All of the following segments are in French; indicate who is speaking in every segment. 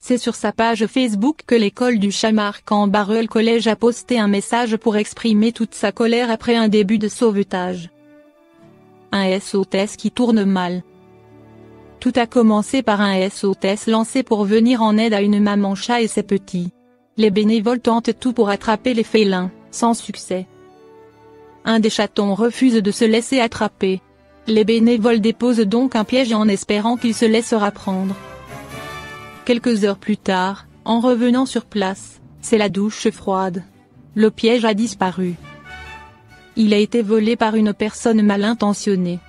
Speaker 1: C'est sur sa page Facebook que l'école du chat Marc-en-Barœul Collège a posté un message pour exprimer toute sa colère après un début de sauvetage. Un SOS qui tourne mal. Tout a commencé par un SOS lancé pour venir en aide à une maman chat et ses petits. Les bénévoles tentent tout pour attraper les félins, sans succès. Un des chatons refuse de se laisser attraper. Les bénévoles déposent donc un piège en espérant qu'il se laissera prendre. Quelques heures plus tard, en revenant sur place, c'est la douche froide. Le piège a disparu. Il a été volé par une personne mal intentionnée.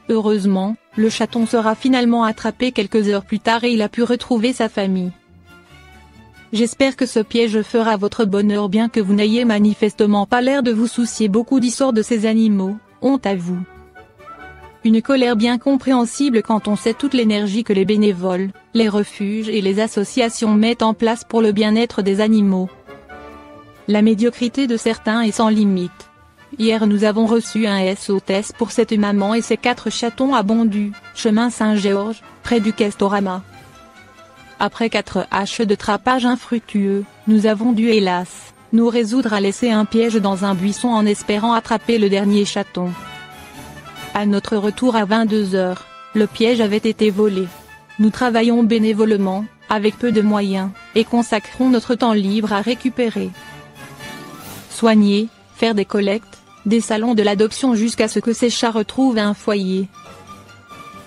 Speaker 1: Heureusement, le chaton sera finalement attrapé quelques heures plus tard et il a pu retrouver sa famille. J'espère que ce piège fera votre bonheur bien que vous n'ayez manifestement pas l'air de vous soucier beaucoup du sort de ces animaux, honte à vous. Une colère bien compréhensible quand on sait toute l'énergie que les bénévoles, les refuges et les associations mettent en place pour le bien-être des animaux. La médiocrité de certains est sans limite. Hier nous avons reçu un SOS pour cette maman et ses 4 chatons à Bondu, chemin Saint-Georges, près du Castorama. Après 4 haches de trapage infructueux, nous avons dû hélas, nous résoudre à laisser un piège dans un buisson en espérant attraper le dernier chaton. À notre retour à 22 h, le piège avait été volé. Nous travaillons bénévolement, avec peu de moyens, et consacrons notre temps libre à récupérer, soigner, faire des collectes, des salons de l'adoption jusqu'à ce que ces chats retrouvent un foyer.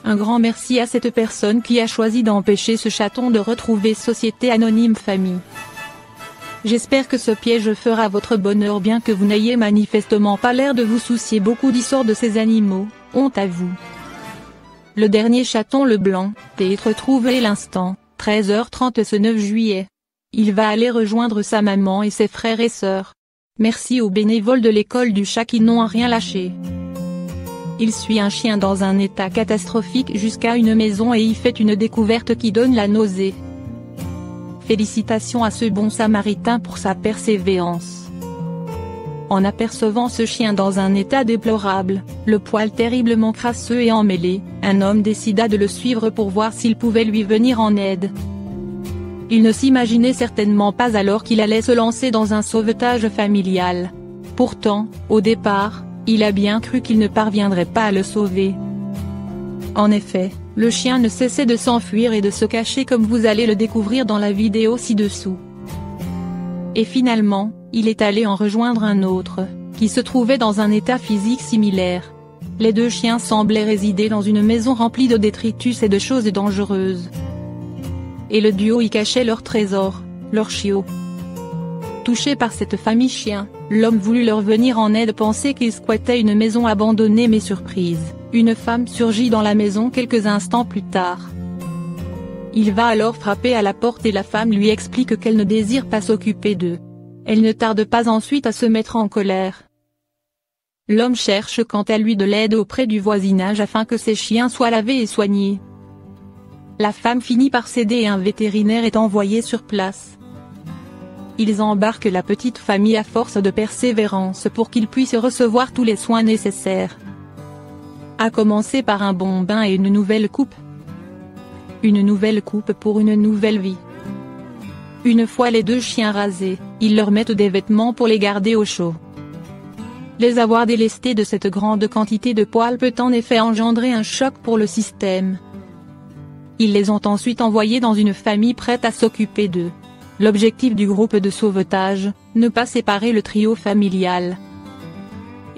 Speaker 1: Un grand merci à cette personne qui a choisi d'empêcher ce chaton de retrouver Société Anonyme Famille. J'espère que ce piège fera votre bonheur bien que vous n'ayez manifestement pas l'air de vous soucier beaucoup du sort de ces animaux, honte à vous. Le dernier chaton le blanc, est retrouvé l'instant, 13h30 ce 9 juillet. Il va aller rejoindre sa maman et ses frères et sœurs. Merci aux bénévoles de l'école du chat qui n'ont rien lâché. Il suit un chien dans un état catastrophique jusqu'à une maison et y fait une découverte qui donne la nausée. Félicitations à ce bon samaritain pour sa persévérance. En apercevant ce chien dans un état déplorable, le poil terriblement crasseux et emmêlé, un homme décida de le suivre pour voir s'il pouvait lui venir en aide. Il ne s'imaginait certainement pas alors qu'il allait se lancer dans un sauvetage familial. Pourtant, au départ, il a bien cru qu'il ne parviendrait pas à le sauver. En effet, le chien ne cessait de s'enfuir et de se cacher comme vous allez le découvrir dans la vidéo ci-dessous. Et finalement, il est allé en rejoindre un autre, qui se trouvait dans un état physique similaire. Les 2 chiens semblaient résider dans une maison remplie de détritus et de choses dangereuses. Et le duo y cachait leur trésor, leur chiot. Touché par cette famille chien, l'homme voulut leur venir en aide, penser qu'ils squattaient une maison abandonnée mais surprise, une femme surgit dans la maison quelques instants plus tard. Il va alors frapper à la porte et la femme lui explique qu'elle ne désire pas s'occuper d'eux. Elle ne tarde pas ensuite à se mettre en colère. L'homme cherche quant à lui de l'aide auprès du voisinage afin que ses chiens soient lavés et soignés. La femme finit par céder et un vétérinaire est envoyé sur place. Ils embarquent la petite famille à force de persévérance pour qu'ils puissent recevoir tous les soins nécessaires. À commencer par un bon bain et une nouvelle coupe. Une nouvelle coupe pour une nouvelle vie. Une fois les 2 chiens rasés, ils leur mettent des vêtements pour les garder au chaud. Les avoir délestés de cette grande quantité de poils peut en effet engendrer un choc pour le système. Ils les ont ensuite envoyés dans une famille prête à s'occuper d'eux. L'objectif du groupe de sauvetage, ne pas séparer le trio familial.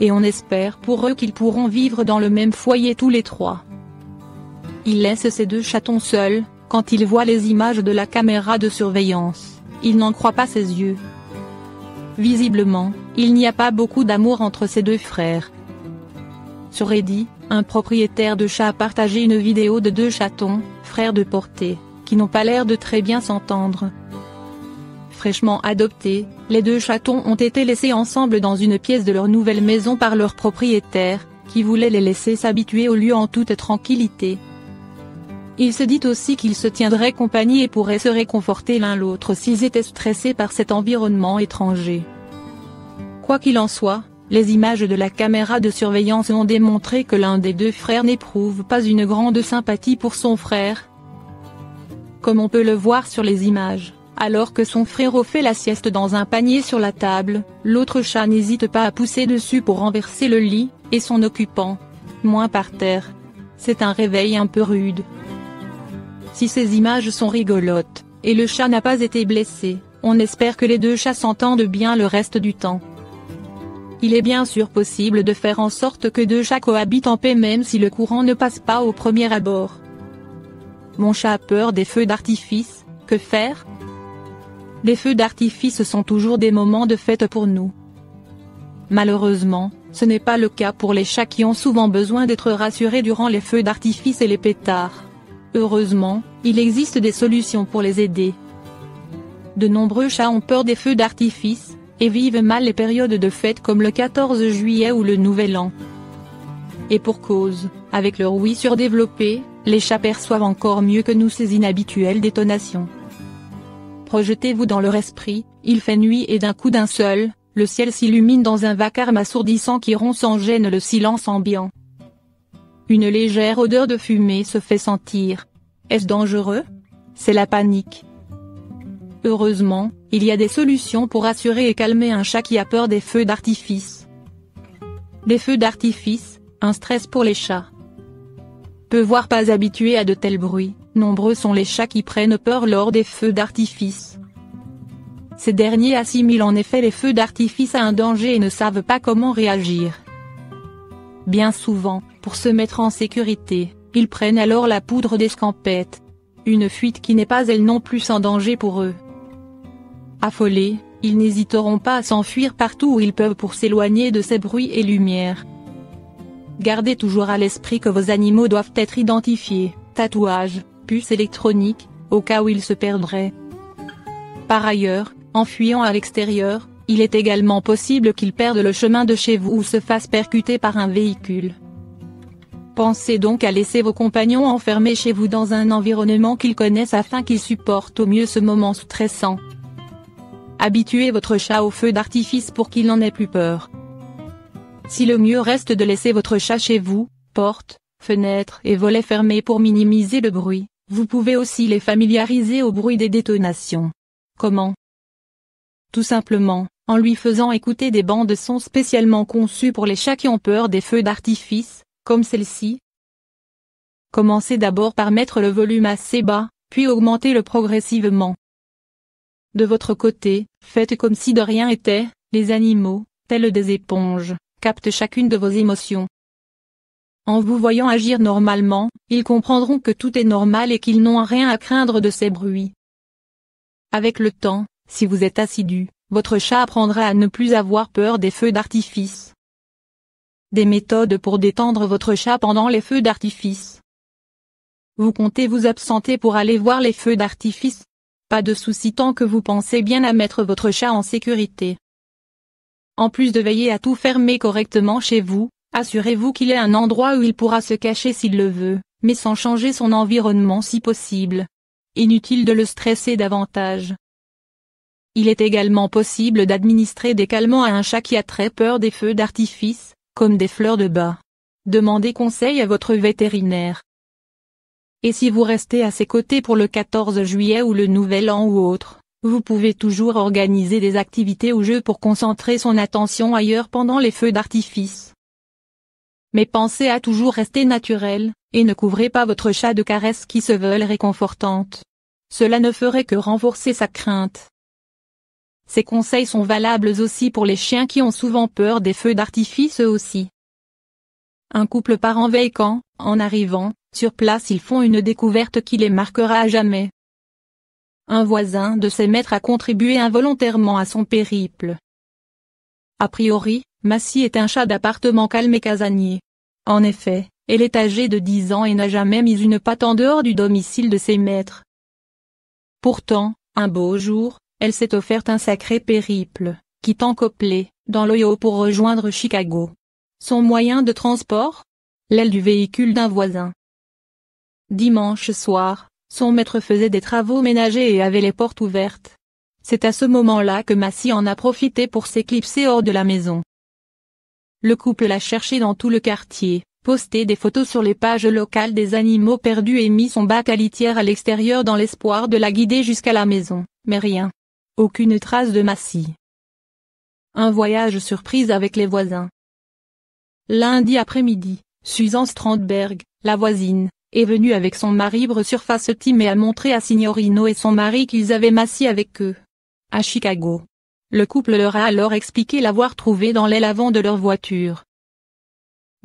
Speaker 1: Et on espère pour eux qu'ils pourront vivre dans le même foyer tous les 3. Il laisse ces 2 chatons seuls, quand il voit les images de la caméra de surveillance, il n'en croit pas ses yeux. Visiblement, il n'y a pas beaucoup d'amour entre ces 2 frères. Sur Reddit, un propriétaire de chat a partagé une vidéo de 2 chatons, frères de portée, qui n'ont pas l'air de très bien s'entendre. Fraîchement adoptés, les 2 chatons ont été laissés ensemble dans une pièce de leur nouvelle maison par leur propriétaire, qui voulait les laisser s'habituer au lieu en toute tranquillité. Il se dit aussi qu'ils se tiendraient compagnie et pourraient se réconforter l'un l'autre s'ils étaient stressés par cet environnement étranger. Quoi qu'il en soit, les images de la caméra de surveillance ont démontré que l'un des 2 frères n'éprouve pas une grande sympathie pour son frère. comme on peut le voir sur les images. Alors que son frérot fait la sieste dans un panier sur la table, l'autre chat n'hésite pas à pousser dessus pour renverser le lit, et son occupant. Moins par terre. C'est un réveil un peu rude. Si ces images sont rigolotes, et le chat n'a pas été blessé, on espère que les deux chats s'entendent bien le reste du temps. Il est bien sûr possible de faire en sorte que deux chats cohabitent en paix même si le courant ne passe pas au premier abord. Mon chat a peur des feux d'artifice, que faire ? Les feux d'artifice sont toujours des moments de fête pour nous. Malheureusement, ce n'est pas le cas pour les chats qui ont souvent besoin d'être rassurés durant les feux d'artifice et les pétards. Heureusement, il existe des solutions pour les aider. De nombreux chats ont peur des feux d'artifice, et vivent mal les périodes de fête comme le 14 juillet ou le Nouvel An. Et pour cause, avec leur ouïe surdéveloppée, les chats perçoivent encore mieux que nous ces inhabituelles détonations. Projetez-vous dans leur esprit, il fait nuit et d'un coup d'un seul, le ciel s'illumine dans un vacarme assourdissant qui rompt sans gêne le silence ambiant. Une légère odeur de fumée se fait sentir. Est-ce dangereux ? C'est la panique. Heureusement, il y a des solutions pour rassurer et calmer un chat qui a peur des feux d'artifice. Les feux d'artifice, un stress pour les chats. Peu voire pas habitués à de tels bruits, nombreux sont les chats qui prennent peur lors des feux d'artifice. Ces derniers assimilent en effet les feux d'artifice à un danger et ne savent pas comment réagir. Bien souvent, pour se mettre en sécurité, ils prennent alors la poudre d'escampette. Une fuite qui n'est pas elle non plus sans danger pour eux. Affolés, ils n'hésiteront pas à s'enfuir partout où ils peuvent pour s'éloigner de ces bruits et lumières. Gardez toujours à l'esprit que vos animaux doivent être identifiés, tatouages, puces électroniques, au cas où ils se perdraient. Par ailleurs, en fuyant à l'extérieur, il est également possible qu'ils perdent le chemin de chez vous ou se fassent percuter par un véhicule. Pensez donc à laisser vos compagnons enfermés chez vous dans un environnement qu'ils connaissent afin qu'ils supportent au mieux ce moment stressant. Habituez votre chat au feu d'artifice pour qu'il n'en ait plus peur. Si le mieux reste de laisser votre chat chez vous, portes, fenêtres et volets fermés pour minimiser le bruit, vous pouvez aussi les familiariser au bruit des détonations. Comment ? Tout simplement, en lui faisant écouter des bandes son spécialement conçues pour les chats qui ont peur des feux d'artifice, comme celle-ci. Commencez d'abord par mettre le volume assez bas, puis augmentez-le progressivement. De votre côté, faites comme si de rien n'était, les animaux, tels des éponges, captent chacune de vos émotions. En vous voyant agir normalement, ils comprendront que tout est normal et qu'ils n'ont rien à craindre de ces bruits. Avec le temps, si vous êtes assidu, votre chat apprendra à ne plus avoir peur des feux d'artifice. Des méthodes pour détendre votre chat pendant les feux d'artifice. Vous comptez vous absenter pour aller voir les feux d'artifice ? Pas de souci tant que vous pensez bien à mettre votre chat en sécurité. En plus de veiller à tout fermer correctement chez vous, assurez-vous qu'il ait un endroit où il pourra se cacher s'il le veut, mais sans changer son environnement si possible. Inutile de le stresser davantage. Il est également possible d'administrer des calmants à un chat qui a très peur des feux d'artifice, comme des fleurs de bac. Demandez conseil à votre vétérinaire. Et si vous restez à ses côtés pour le 14 juillet ou le Nouvel An ou autre, vous pouvez toujours organiser des activités ou jeux pour concentrer son attention ailleurs pendant les feux d'artifice. Mais pensez à toujours rester naturel, et ne couvrez pas votre chat de caresses qui se veulent réconfortantes. Cela ne ferait que renforcer sa crainte. Ces conseils sont valables aussi pour les chiens qui ont souvent peur des feux d'artifice eux aussi. Un couple part en veille quand, en arrivant, sur place ils font une découverte qui les marquera à jamais. Un voisin de ses maîtres a contribué involontairement à son périple. A priori, Massy est un chat d'appartement calme et casanier. En effet, elle est âgée de 10 ans et n'a jamais mis une patte en dehors du domicile de ses maîtres. Pourtant, un beau jour, elle s'est offerte un sacré périple, quittant Copley, dans l'Ohio pour rejoindre Chicago. Son moyen de transport ? L'aile du véhicule d'un voisin. Dimanche soir, son maître faisait des travaux ménagers et avait les portes ouvertes. C'est à ce moment-là que Massy en a profité pour s'éclipser hors de la maison. Le couple l'a cherché dans tout le quartier, posté des photos sur les pages locales des animaux perdus et mis son bac à litière à l'extérieur dans l'espoir de la guider jusqu'à la maison, mais rien. Aucune trace de Massy. Un voyage surprise avec les voisins. Lundi après-midi, Susan Strandberg, la voisine, est venue avec son mari resurface Tim et a montré à Signorino et son mari qu'ils avaient Massy avec eux. À Chicago. Le couple leur a alors expliqué l'avoir trouvé dans l'aile avant de leur voiture.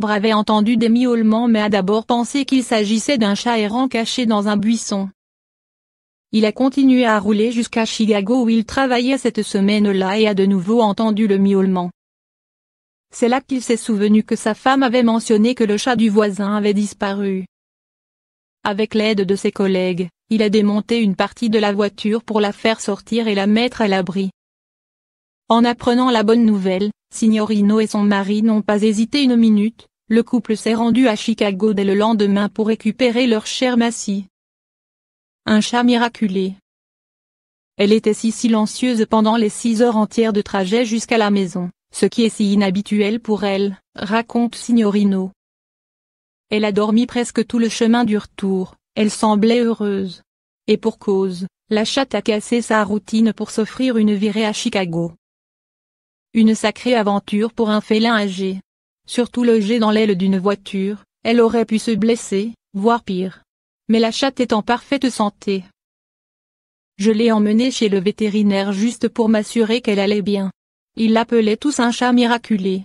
Speaker 1: Brad avait entendu des miaulements mais a d'abord pensé qu'il s'agissait d'un chat errant caché dans un buisson. Il a continué à rouler jusqu'à Chicago où il travaillait cette semaine-là et a de nouveau entendu le miaulement. C'est là qu'il s'est souvenu que sa femme avait mentionné que le chat du voisin avait disparu. Avec l'aide de ses collègues, il a démonté une partie de la voiture pour la faire sortir et la mettre à l'abri. En apprenant la bonne nouvelle, Signorino et son mari n'ont pas hésité une minute, le couple s'est rendu à Chicago dès le lendemain pour récupérer leur chère Massy. Un chat miraculé. Elle était si silencieuse pendant les 6 heures entières de trajet jusqu'à la maison, ce qui est si inhabituel pour elle, raconte Signorino. Elle a dormi presque tout le chemin du retour, elle semblait heureuse. Et pour cause, la chatte a cassé sa routine pour s'offrir une virée à Chicago. Une sacrée aventure pour un félin âgé. Surtout logée dans l'aile d'une voiture, elle aurait pu se blesser, voire pire. Mais la chatte est en parfaite santé. Je l'ai emmenée chez le vétérinaire juste pour m'assurer qu'elle allait bien. Ils l'appelaient tous un chat miraculé.